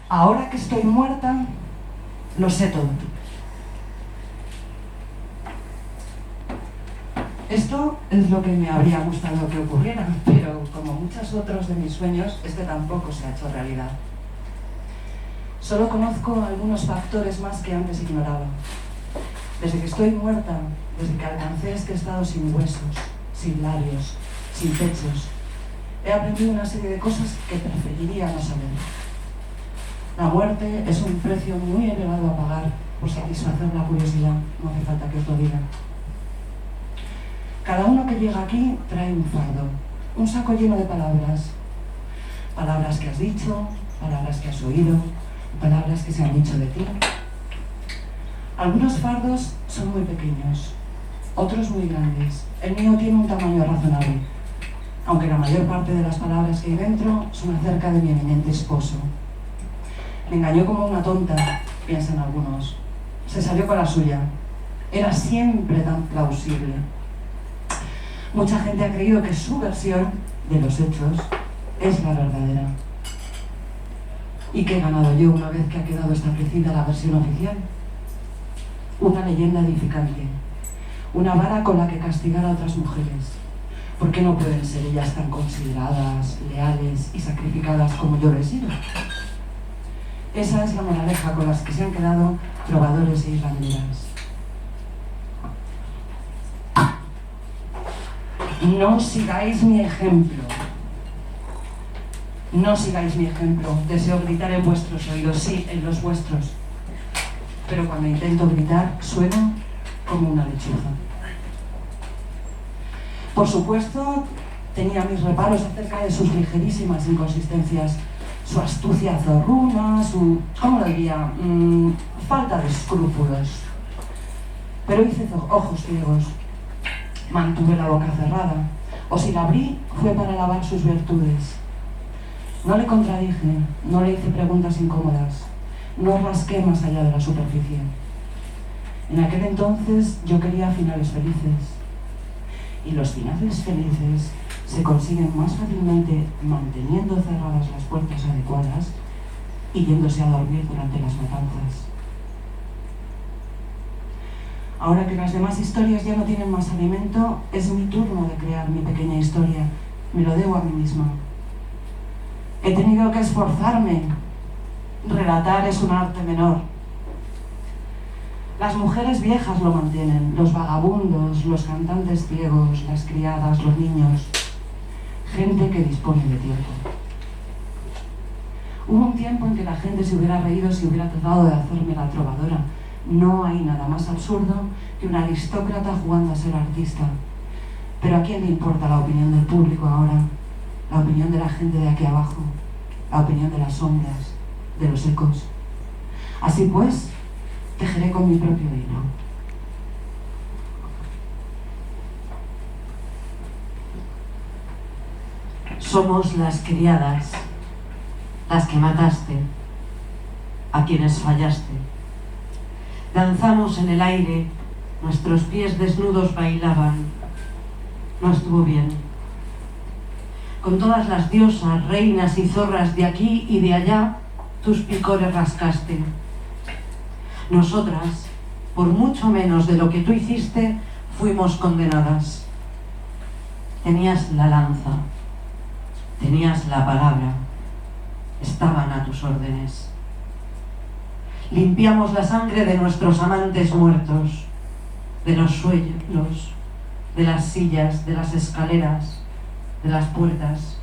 Ahora que estoy muerta, lo sé todo. Esto es lo que me habría gustado que ocurriera, pero como muchos otros de mis sueños, este tampoco se ha hecho realidad. Solo conozco algunos factores más que antes ignoraba. Desde que estoy muerta, desde que alcancé este estado sin huesos, sin labios, sin pechos, he aprendido una serie de cosas que preferiría no saber. La muerte es un precio muy elevado a pagar por satisfacer la curiosidad, no hace falta que os lo diga. Cada uno que llega aquí trae un fardo, un saco lleno de palabras. Palabras que has dicho, palabras que has oído, palabras que se han dicho de ti. Algunos fardos son muy pequeños, otros muy grandes. El mío tiene un tamaño razonable, aunque la mayor parte de las palabras que hay dentro son acerca de mi eminente esposo. Me engañó como una tonta, piensan algunos. Se salió con la suya. Era siempre tan plausible. Mucha gente ha creído que su versión de los hechos es la verdadera. ¿Y qué he ganado yo una vez que ha quedado establecida la versión oficial? Una leyenda edificante, una vara con la que castigar a otras mujeres. ¿Por qué no pueden ser ellas tan consideradas, leales y sacrificadas como yo lo he sido? Esa es la moraleja con las que se han quedado trovadores e islanderas. No sigáis mi ejemplo. No sigáis mi ejemplo. Deseo gritar en vuestros oídos, sí, en los vuestros. Pero cuando intento gritar, sueno como una lechuza. Por supuesto, tenía mis reparos acerca de sus ligerísimas inconsistencias, su astucia zorruna, su, ¿cómo lo diría? Falta de escrúpulos. Pero hice ojos ciegos. Mantuve la boca cerrada, o si la abrí fue para alabar sus virtudes. No le contradije, no le hice preguntas incómodas, no rasqué más allá de la superficie. En aquel entonces yo quería finales felices, y los finales felices se consiguen más fácilmente manteniendo cerradas las puertas adecuadas y yéndose a dormir durante las matanzas. Ahora que las demás historias ya no tienen más alimento, es mi turno de crear mi pequeña historia. Me lo debo a mí misma. He tenido que esforzarme. Relatar es un arte menor. Las mujeres viejas lo mantienen, los vagabundos, los cantantes ciegos, las criadas, los niños. Gente que dispone de tiempo. Hubo un tiempo en que la gente se hubiera reído si hubiera tratado de hacerme la trovadora. No hay nada más absurdo que un aristócrata jugando a ser artista. Pero ¿a quién le importa la opinión del público ahora? La opinión de la gente de aquí abajo, la opinión de las sombras, de los ecos. Así pues, tejeré con mi propio hilo. Somos las criadas, las que mataste, a quienes fallaste. Danzamos en el aire, nuestros pies desnudos bailaban. No estuvo bien. Con todas las diosas, reinas y zorras de aquí y de allá, tus picores rascaste. Nosotras, por mucho menos de lo que tú hiciste, fuimos condenadas. Tenías la lanza, tenías la palabra, estaban a tus órdenes. Limpiamos la sangre de nuestros amantes muertos, de los suelos, de las sillas, de las escaleras, de las puertas,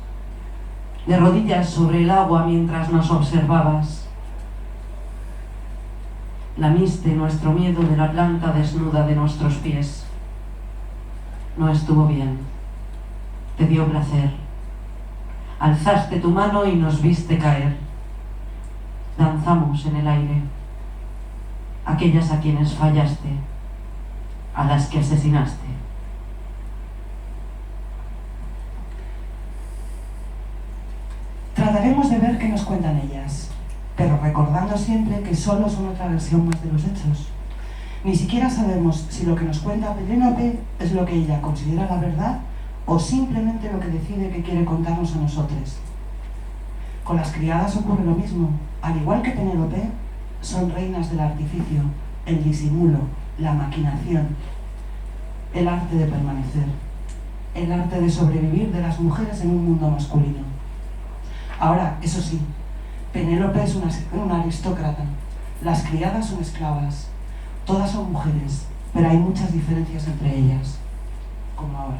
de rodillas sobre el agua mientras nos observabas. Lamiste nuestro miedo de la planta desnuda de nuestros pies. No estuvo bien. Te dio placer. Alzaste tu mano y nos viste caer. Danzamos en el aire. Aquellas a quienes fallaste, a las que asesinaste. Trataremos de ver qué nos cuentan ellas, pero recordando siempre que solo son otra versión más de los hechos. Ni siquiera sabemos si lo que nos cuenta Penélope es lo que ella considera la verdad o simplemente lo que decide que quiere contarnos a nosotros. Con las criadas ocurre lo mismo. Al igual que Penélope, son reinas del artificio, el disimulo, la maquinación, el arte de permanecer, el arte de sobrevivir de las mujeres en un mundo masculino. Ahora, eso sí, Penélope es una aristócrata, las criadas son esclavas, todas son mujeres, pero hay muchas diferencias entre ellas, como ahora.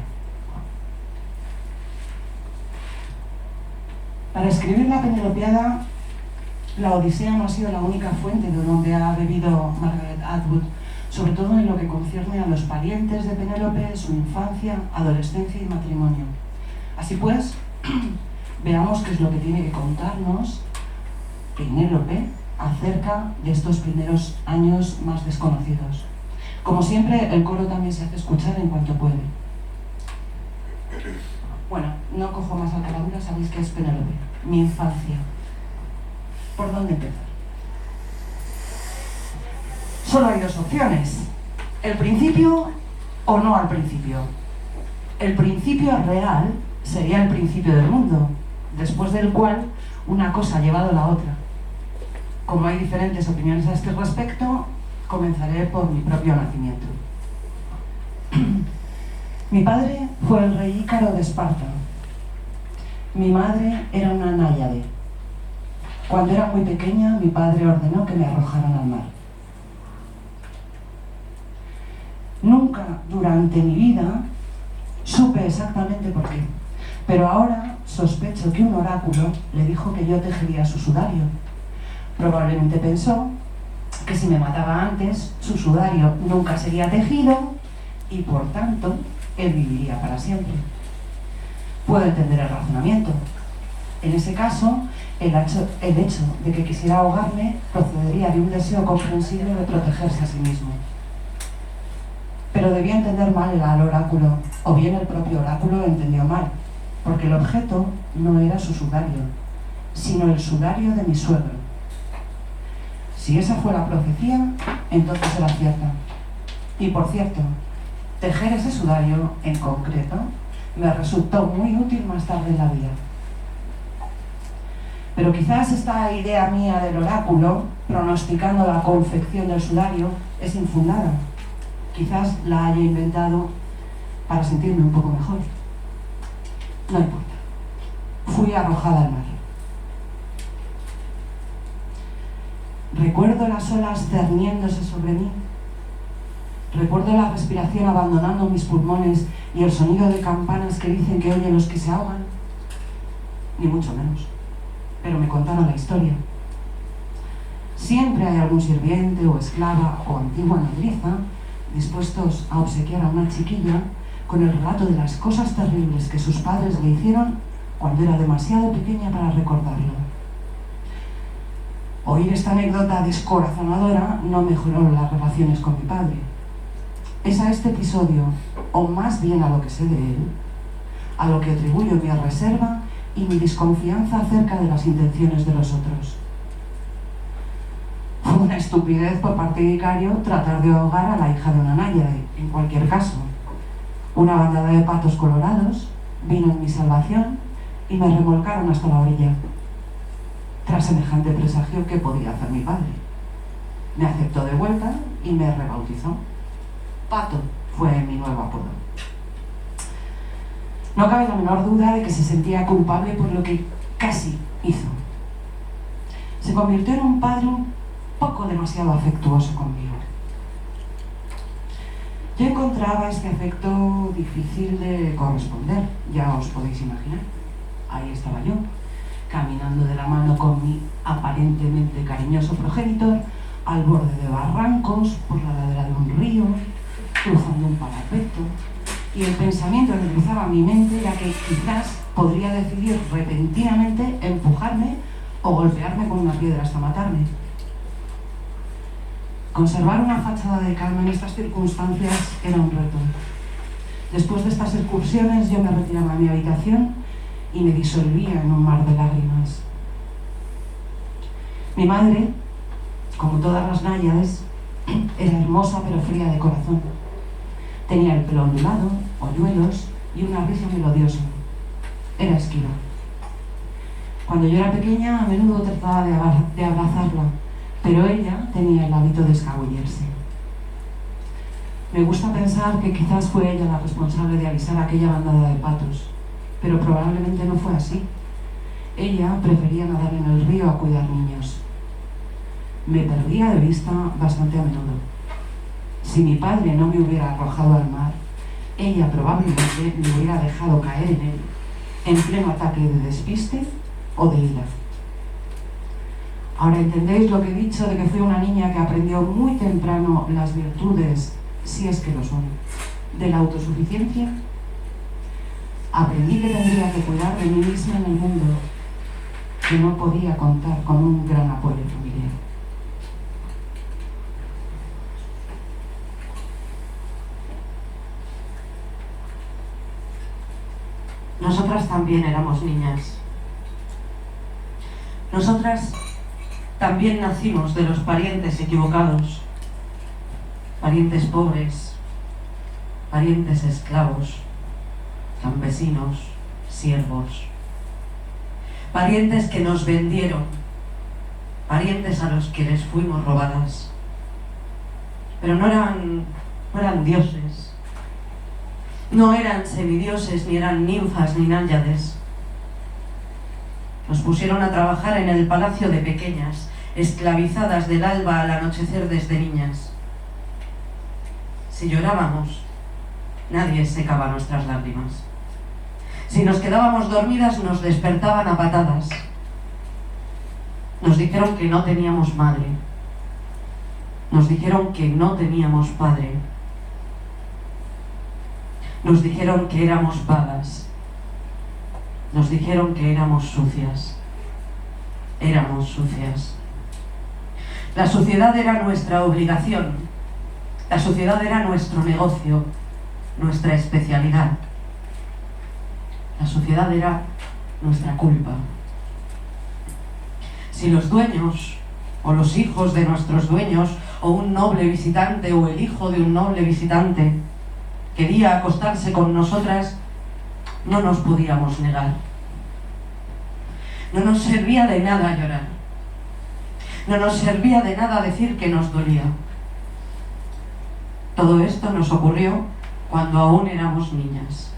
Para escribir la Penelopiada, la Odisea no ha sido la única fuente de donde ha bebido Margaret Atwood, sobre todo en lo que concierne a los parientes de Penélope, su infancia, adolescencia y matrimonio. Así pues, veamos qué es lo que tiene que contarnos Penélope acerca de estos primeros años más desconocidos. Como siempre, el coro también se hace escuchar en cuanto puede. Bueno, no cojo más alcaradura, sabéis que es Penélope, mi infancia. ¿Por dónde empezar? Solo hay dos opciones: el principio o no al principio. El principio real sería el principio del mundo, después del cual una cosa ha llevado a la otra. Como hay diferentes opiniones a este respecto, comenzaré por mi propio nacimiento. Mi padre fue el rey Ícaro de Esparta. Mi madre era una náyade. Cuando era muy pequeña, mi padre ordenó que me arrojaran al mar. Nunca durante mi vida supe exactamente por qué, pero ahora sospecho que un oráculo le dijo que yo tejería su sudario. Probablemente pensó que si me mataba antes, su sudario nunca sería tejido y por tanto él viviría para siempre. Puedo entender el razonamiento. En ese caso, el hecho de que quisiera ahogarme procedería de un deseo comprensible de protegerse a sí mismo. Pero debía entender mal al oráculo, o bien el propio oráculo entendió mal, porque el objeto no era su sudario, sino el sudario de mi suegro. Si esa fue la profecía, entonces era cierta. Y por cierto, tejer ese sudario en concreto me resultó muy útil más tarde en la vida. Pero quizás esta idea mía del oráculo, pronosticando la confección del sudario, es infundada. Quizás la haya inventado para sentirme un poco mejor. No importa. Fui arrojada al mar. Recuerdo las olas cerniéndose sobre mí. Recuerdo la respiración abandonando mis pulmones y el sonido de campanas que dicen que oyen los que se ahogan. Ni mucho menos. Pero me contaron la historia. Siempre hay algún sirviente o esclava o antigua nodriza dispuestos a obsequiar a una chiquilla con el relato de las cosas terribles que sus padres le hicieron cuando era demasiado pequeña para recordarlo. Oír esta anécdota descorazonadora no mejoró las relaciones con mi padre. Es a este episodio, o más bien a lo que sé de él, a lo que atribuyo mi reserva y mi desconfianza acerca de las intenciones de los otros. Fue una estupidez por parte de Icario tratar de ahogar a la hija de una náyade. En cualquier caso, una bandada de patos colorados vino en mi salvación y me remolcaron hasta la orilla. Tras semejante presagio, ¿qué podía hacer mi padre? Me aceptó de vuelta y me rebautizó. Pato fue mi nuevo apodo. No cabe la menor duda de que se sentía culpable por lo que casi hizo. Se convirtió en un padre un poco demasiado afectuoso conmigo. Yo encontraba este afecto difícil de corresponder, ya os podéis imaginar. Ahí estaba yo, caminando de la mano con mi aparentemente cariñoso progenitor, al borde de barrancos, por la ladera de un río, cruzando un parapeto, y el pensamiento que cruzaba mi mente era que quizás podría decidir repentinamente empujarme o golpearme con una piedra hasta matarme. Conservar una fachada de calma en estas circunstancias era un reto. Después de estas excursiones yo me retiraba a mi habitación y me disolvía en un mar de lágrimas. Mi madre, como todas las náyades, era hermosa pero fría de corazón. Tenía el pelo ondulado, hoyuelos y una risa melodiosa. Era esquiva. Cuando yo era pequeña, a menudo trataba de abrazarla, pero ella tenía el hábito de escabullirse. Me gusta pensar que quizás fue ella la responsable de avisar a aquella bandada de patos, pero probablemente no fue así. Ella prefería nadar en el río a cuidar niños. Me perdía de vista bastante a menudo. Si mi padre no me hubiera arrojado al mar, ella probablemente me hubiera dejado caer en él, en pleno ataque de despiste o de ira. Ahora entendéis lo que he dicho de que fui una niña que aprendió muy temprano las virtudes, si es que lo son, de la autosuficiencia. Aprendí que tendría que cuidar de mí misma en el mundo, que no podía contar con un gran apoyo familiar. Nosotras también éramos niñas. Nosotras también nacimos de los parientes equivocados, parientes pobres, parientes esclavos, campesinos, siervos, parientes que nos vendieron, parientes a los que les fuimos robadas. Pero no eran dioses, no eran semidioses, ni eran ninfas ni náyades. Nos pusieron a trabajar en el palacio de pequeñas, esclavizadas del alba al anochecer desde niñas. Si llorábamos, nadie secaba nuestras lágrimas. Si nos quedábamos dormidas, nos despertaban a patadas. Nos dijeron que no teníamos madre. Nos dijeron que no teníamos padre. Nos dijeron que éramos vagas. Nos dijeron que éramos sucias. Éramos sucias. La suciedad era nuestra obligación. La suciedad era nuestro negocio, nuestra especialidad. La suciedad era nuestra culpa. Si los dueños, o los hijos de nuestros dueños, o un noble visitante, o el hijo de un noble visitante, quería acostarse con nosotras, no nos podíamos negar. No nos servía de nada llorar. No nos servía de nada decir que nos dolía. Todo esto nos ocurrió cuando aún éramos niñas.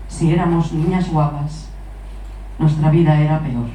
Si éramos niñas guapas, nuestra vida era peor.